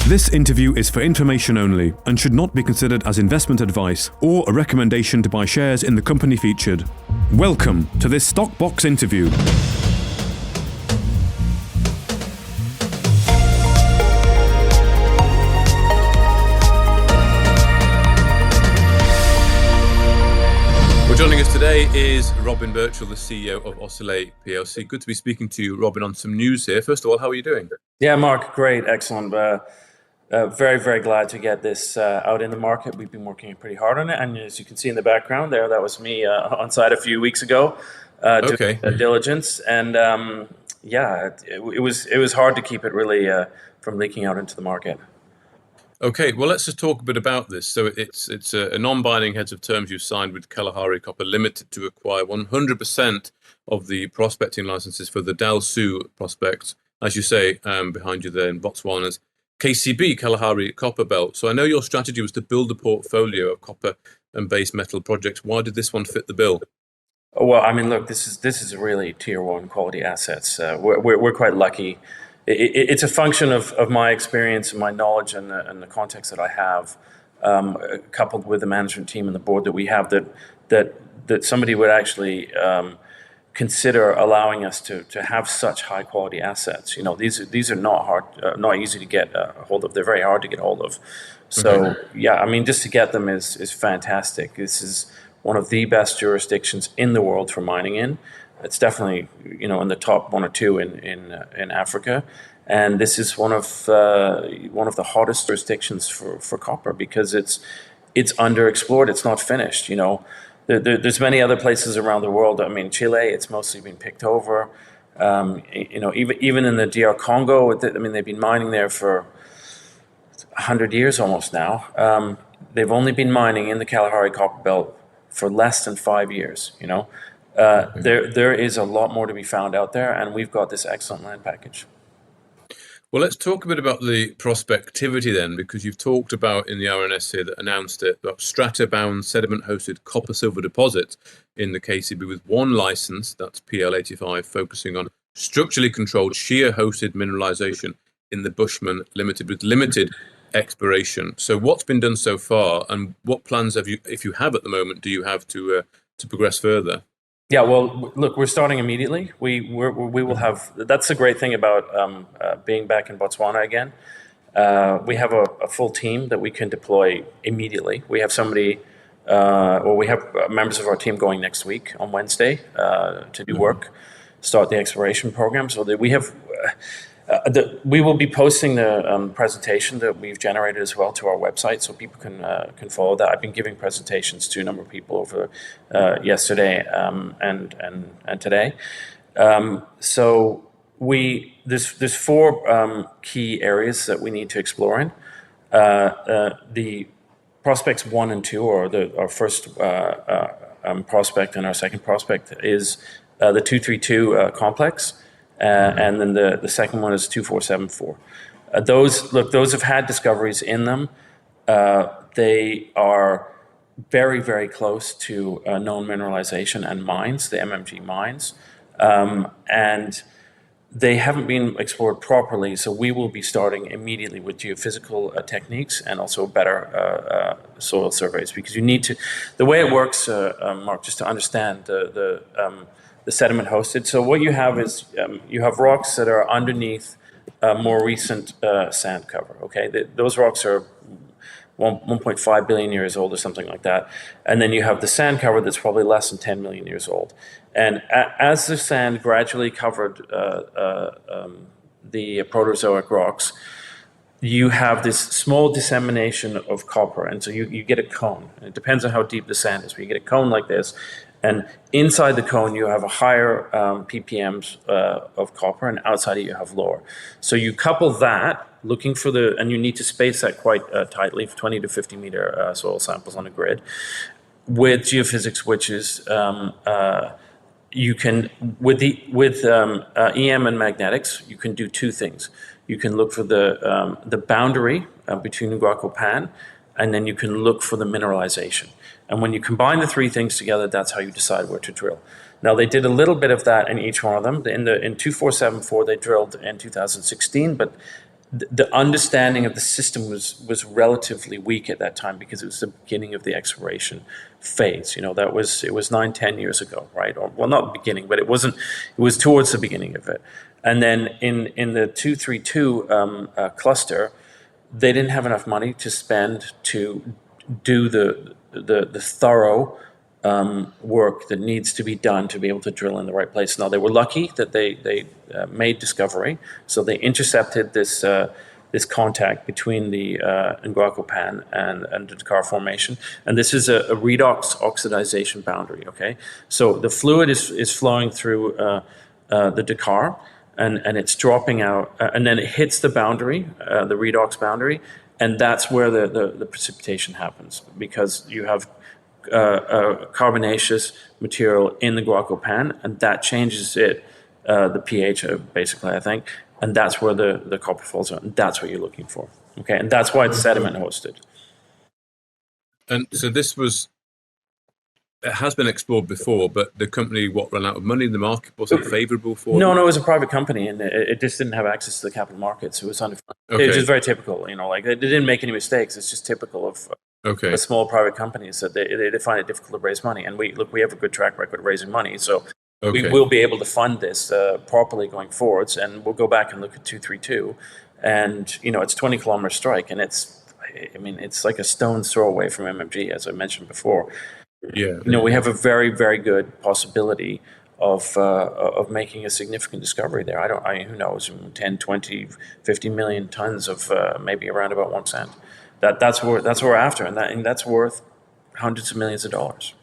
This interview is for information only and should not be considered as investment advice or a recommendation to buy shares in the company featured. Welcome to this StockBox interview. Joining us today is Robin Birchall, the CEO of Oscillate PLC. Good to be speaking to you, Robin, on some news here. First of all, how are you doing? Yeah, Mark, great, excellent. Very, very glad to get this out in the market. We've been working pretty hard on it, and as you can see in the background there, that was me on site a few weeks ago doing diligence. And it was hard to keep it really from leaking out into the market. Okay, well, let's just talk a bit about this. So it's a non-binding heads of terms you've signed with Kalahari Copper Limited to acquire 100% of the prospecting licenses for the Dal Sue prospect, as you say, behind you there in Botswana's KCB, Kalahari Copper Belt. So I know your strategy was to build a portfolio of copper and base metal projects. Why did this one fit the bill? Well, I mean, look, this is really tier one quality assets. We're quite lucky. It's a function of my experience and my knowledge and the context that I have, coupled with the management team and the board that we have, that somebody would actually consider allowing us to have such high quality assets. You know, these are not easy to get a hold of. They're very hard to get hold of. So yeah, I mean, just to get them is fantastic. This is one of the best jurisdictions in the world for mining in. It's definitely, you know, in the top one or two in Africa, and this is one of the hottest jurisdictions for copper because it's underexplored. It's not finished. You know, there's many other places around the world. I mean, Chile, it's mostly been picked over. You know, even in the DR Congo, I mean, they've been mining there for 100 years almost now. They've only been mining in the Kalahari Copper Belt for less than 5 years. You know. There is a lot more to be found out there, and we've got this excellent land package. Well, let's talk a bit about the prospectivity then, because you've talked about in the RNS here that announced it, about strata-bound sediment-hosted copper-silver deposits in the KCB with one license, that's PL85, focusing on structurally controlled shear-hosted mineralization in the Bushman Limited with limited exploration. So what's been done so far, and what plans have you, if you have at the moment, do you have to progress further? Yeah, well, look, we're starting immediately. We will have. That's the great thing about being back in Botswana again. We have a full team that we can deploy immediately. We have somebody, or we have members of our team going next week on Wednesday to do work, start the exploration program. So that we have. We will be posting the presentation that we've generated as well to our website, so people can follow that. I've been giving presentations to a number of people over yesterday and today. So there's four key areas that we need to explore in. The prospects 1 and 2, or our first prospect and our second prospect, is the 232 complex. And then the second one is 2474. Those have had discoveries in them. They are very, very close to known mineralization and mines, the MMG mines. And they haven't been explored properly, so we will be starting immediately with geophysical techniques and also better soil surveys, because you need to, the way it works, Mark, just to understand the sediment hosted. So what you have is you have rocks that are underneath more recent sand cover. Okay, those rocks are 1.5 billion years old or something like that, and then you have the sand cover that's probably less than 10 million years old. And as the sand gradually covered the Proterozoic rocks, you have this small dissemination of copper, and so you get a cone. And it depends on how deep the sand is, but you get a cone like this. And inside the cone, you have a higher ppms of copper, and outside it, you have lower. So you couple that, looking for and you need to space that quite tightly, 20 to 50 meter soil samples on a grid, with geophysics, which is you can, with EM and magnetics, you can do two things. You can look for the boundary between Nguako Pan, and then you can look for the mineralization. And when you combine the three things together, that's how you decide where to drill. Now, they did a little bit of that in each one of them. In 2474, they drilled in 2016, but the understanding of the system was relatively weak at that time because it was the beginning of the exploration phase. It was 9-10 years ago, right? Or, well, not the beginning, but it wasn't. It was towards the beginning of it. And then in the 232 cluster, they didn't have enough money to spend to do the thorough work that needs to be done to be able to drill in the right place. Now, they were lucky that they made discovery, so they intercepted this contact between the Nguaku Pan and the Dakar Formation, and this is a redox oxidization boundary. Okay, so the fluid is flowing through the Dakar, and it's dropping out, and then it hits the boundary, the redox boundary, and that's where the precipitation happens, because you have carbonaceous material in the Nguaku Pan, and that changes the pH, basically, I think, and that's where the copper falls out, and that's what you're looking for. Okay, and that's why it's sediment hosted. And so it has been explored before, but the company ran out of money. The market wasn't favourable for No, them? it was a private company, and it just didn't have access to the capital markets. It was underfunded. Okay. It's just very typical, like they didn't make any mistakes. It's just typical of small private companies that they find it difficult to raise money. And we have a good track record of raising money, so we will be able to fund this properly going forwards. And we'll go back and look at 232, and it's 20 kilometer strike, and it's like a stone's throw away from MMG, as I mentioned before. Yeah. We have a very, very good possibility of making a significant discovery there. Who knows, 10, 20, 50 million tons of maybe around about 1%. That's what we're after, and that's worth hundreds of millions of dollars.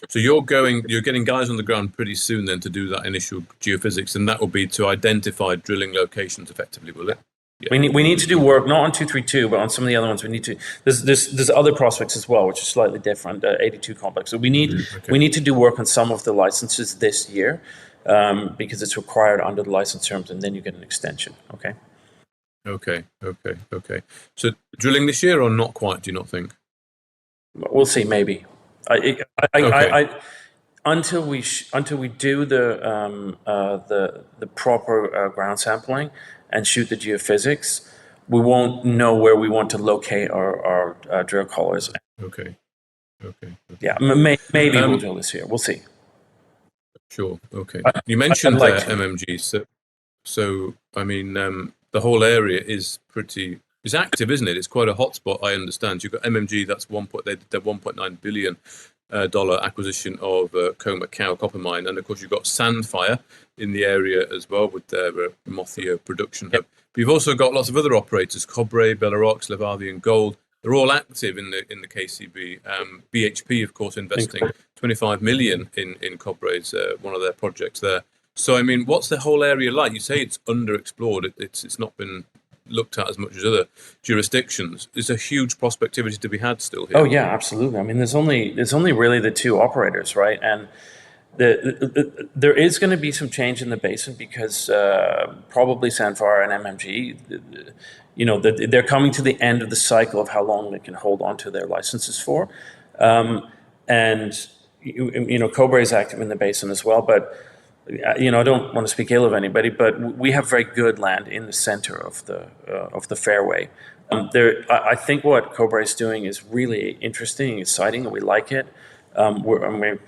So you're getting guys on the ground pretty soon then to do that initial geophysics, and that will be to identify drilling locations effectively, will it? Yeah. We need to do work not on 232, but on some of the other ones. We need to. There's other prospects as well, which is slightly different. 82 complex. So we need to do work on some of the licenses this year, because it's required under the license terms, and then you get an extension. Okay. Okay. So drilling this year or not quite? Do you not think? We'll see. Maybe. Until we do the proper ground sampling and shoot the geophysics, we won't know where we want to locate our drill collars. Okay. Yeah, maybe we'll drill this year. We'll see. Sure. Okay. You mentioned MMG, so I mean, the whole area is active, isn't it? It's quite a hotspot, I understand. You've got MMG. That's they did their $1.9 billion acquisition of Coma Cow copper mine, and of course you've got Sandfire in the area as well with their Mothia production hub. But you've also got lots of other operators: Cobre, Belarox, Levavian Gold. They're all active in the KCB. BHP, of course, investing $25 million in Cobre's one of their projects there. So I mean, what's the whole area like? You say it's underexplored. It's not been looked at as much as other jurisdictions. There's a huge prospectivity to be had still here. Oh yeah, absolutely. I mean, there's only really the two operators, right? And there is going to be some change in the basin because probably Sandfire and MMG, they're coming to the end of the cycle of how long they can hold on to their licenses for, and Cobre is active in the basin as well, but. I don't want to speak ill of anybody, but we have very good land in the center of the fairway. I think what Cobra is doing is really interesting, exciting, and we like it. We're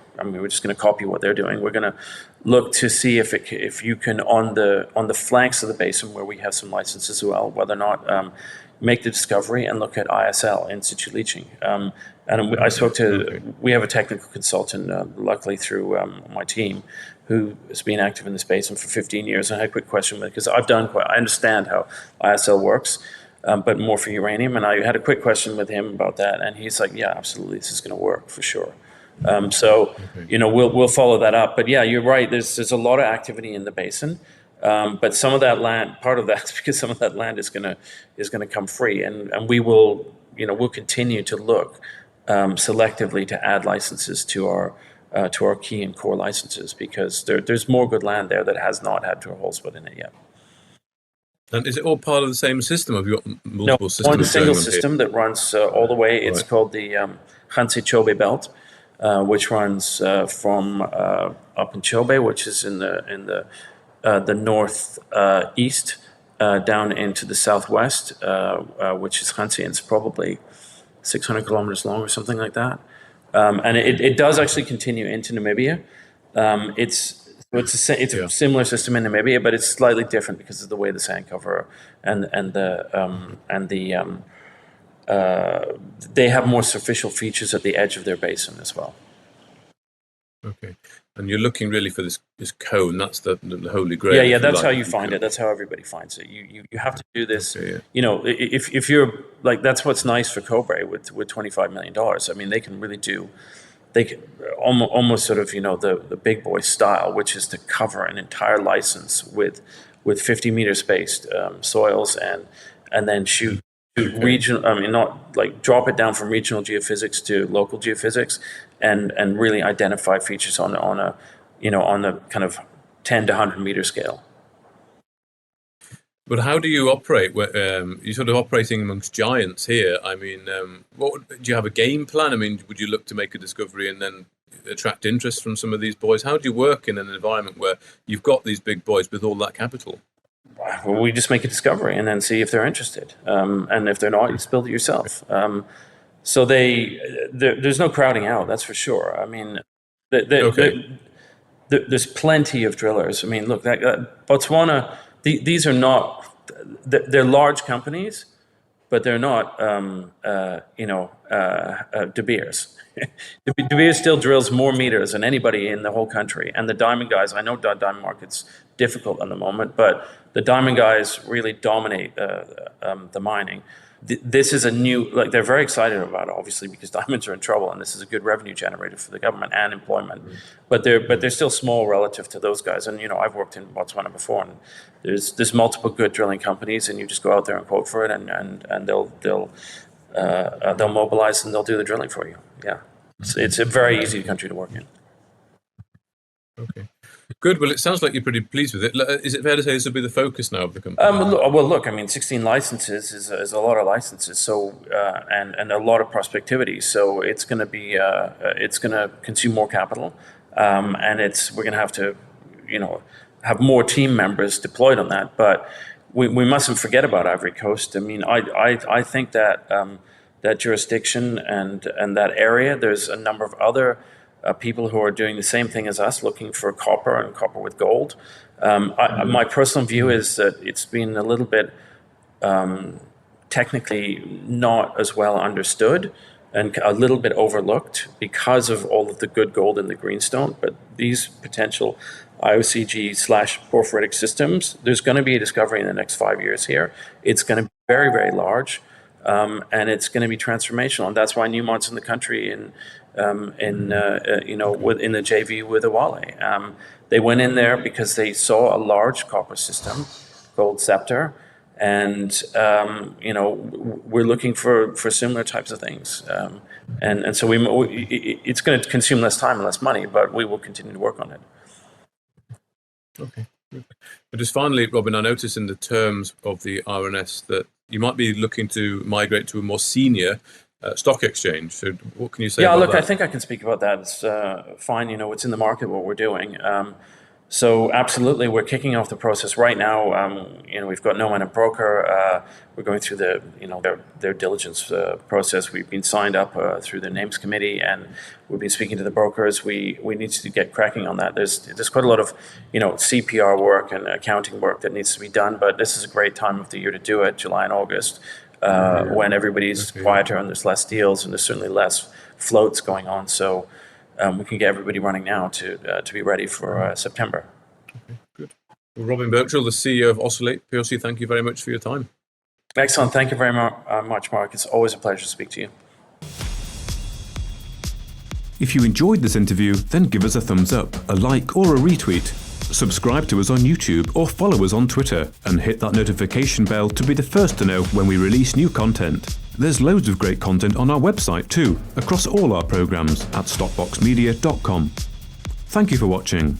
just going to copy what they're doing. We're going to look to see if you can on the flanks of the basin where we have some licenses as well, whether or not make the discovery and look at ISL, in situ leaching. And I spoke to. We have a technical consultant, luckily through my team, who has been active in this basin for 15 years. And I had a quick question because I understand how ISL works, but more for uranium. And I had a quick question with him about that, and he's like, "Yeah, absolutely, this is going to work for sure." We'll follow that up. But yeah, you're right. There's a lot of activity in the basin, but some of that land, part of that's because some of that land is going to come free, and we will, we'll continue to look selectively to add licenses to our key and core licenses because there's more good land there that has not had drill holes put in it yet. And is it all part of the same system? Have you got multiple systems? One single system that runs all the way. It's called the Hansi Chobe Belt, which runs from up in Chobe, which is in the north east down into the southwest, which is Hansi, and it's probably 600 kilometers long or something like that. And it does actually continue into Namibia. It's a similar system in Namibia, but it's slightly different because of the way the sand cover they have more superficial features at the edge of their basin as well. Okay, and you're looking really for this cone. That's the holy grail. Yeah. That's how you find it. That's how everybody finds it. You have to do this. Okay, yeah. You know, if you're like, that's what's nice for Cobre with $25 million. I mean, they can really do. They can almost sort of, you know, the big boy style, which is to cover an entire license with 50 meter spaced soils and then shoot regional. I mean, not like drop it down from regional geophysics to local geophysics, and really identify features on a kind of 10 to 100 meter scale. But how do you operate? You're sort of operating amongst giants here. I mean, do you have a game plan? I mean, would you look to make a discovery and then attract interest from some of these boys? How do you work in an environment where you've got these big boys with all that capital? Well, we just make a discovery and then see if they're interested. And if they're not, you just build it yourself. So there's no crowding out, that's for sure. I mean, there's plenty of drillers. I mean, look, Botswana, these are not, they're large companies, but they're not, De Beers. De Beers still drills more meters than anybody in the whole country. And the diamond guys, I know the diamond market's difficult at the moment, but the diamond guys really dominate the mining. This is a new, like, they're very excited about it, obviously, because diamonds are in trouble, and this is a good revenue generator for the government and employment. But they're still small relative to those guys. And, you know, I've worked in Botswana before, and there's multiple good drilling companies, and you just go out there and quote for it, and they'll mobilize and they'll do the drilling for you. Yeah, it's a very easy country to work in. Okay. Good. Well, it sounds like you're pretty pleased with it. Is it fair to say this will be the focus now of the company? Well, look. I mean, 16 licenses is a lot of licenses. So and a lot of prospectivity. So it's going to be it's going to consume more capital, and we're going to have to, you know, have more team members deployed on that. But we mustn't forget about Ivory Coast. I mean, I think that that jurisdiction and that area, there's a number of other people who are doing the same thing as us, looking for copper and copper with gold. My personal view is that it's been a little bit technically not as well understood and a little bit overlooked because of all of the good gold in the greenstone. But these potential IOCG/porphyritic systems, there's going to be a discovery in the next 5 years here. It's going to be very, very large, and it's going to be transformational. And that's why Newmont's in the country in the JV with Awale. They went in there because they saw a large copper system, Gold Scepter, and we're looking for similar types of things. And so it's going to consume less time and less money, but we will continue to work on it. Okay. But just finally, Robin, I noticed in the terms of the RNS that you might be looking to migrate to a more senior stock exchange. So what can you say about that? I think I can speak about that. It's fine. You know, it's in the market what we're doing. So absolutely, we're kicking off the process right now. We've got no man and broker. We're going through their diligence process. We've been signed up through the names committee, and we've been speaking to the brokers. We need to get cracking on that. There's quite a lot of CPR work and accounting work that needs to be done. But this is a great time of the year to do it, July and August, when everybody's quieter and there's less deals and there's certainly less floats going on. So. We can get everybody running now to be ready for September. Okay, good. Well, Robin Birchall, the CEO of Oscillate PLC, thank you very much for your time. Excellent. Thank you very much, Mark. It's always a pleasure to speak to you. If you enjoyed this interview, then give us a thumbs up, a like, or a retweet. Subscribe to us on YouTube or follow us on Twitter, and hit that notification bell to be the first to know when we release new content. There's loads of great content on our website too, across all our programs at stockboxmedia.com. Thank you for watching.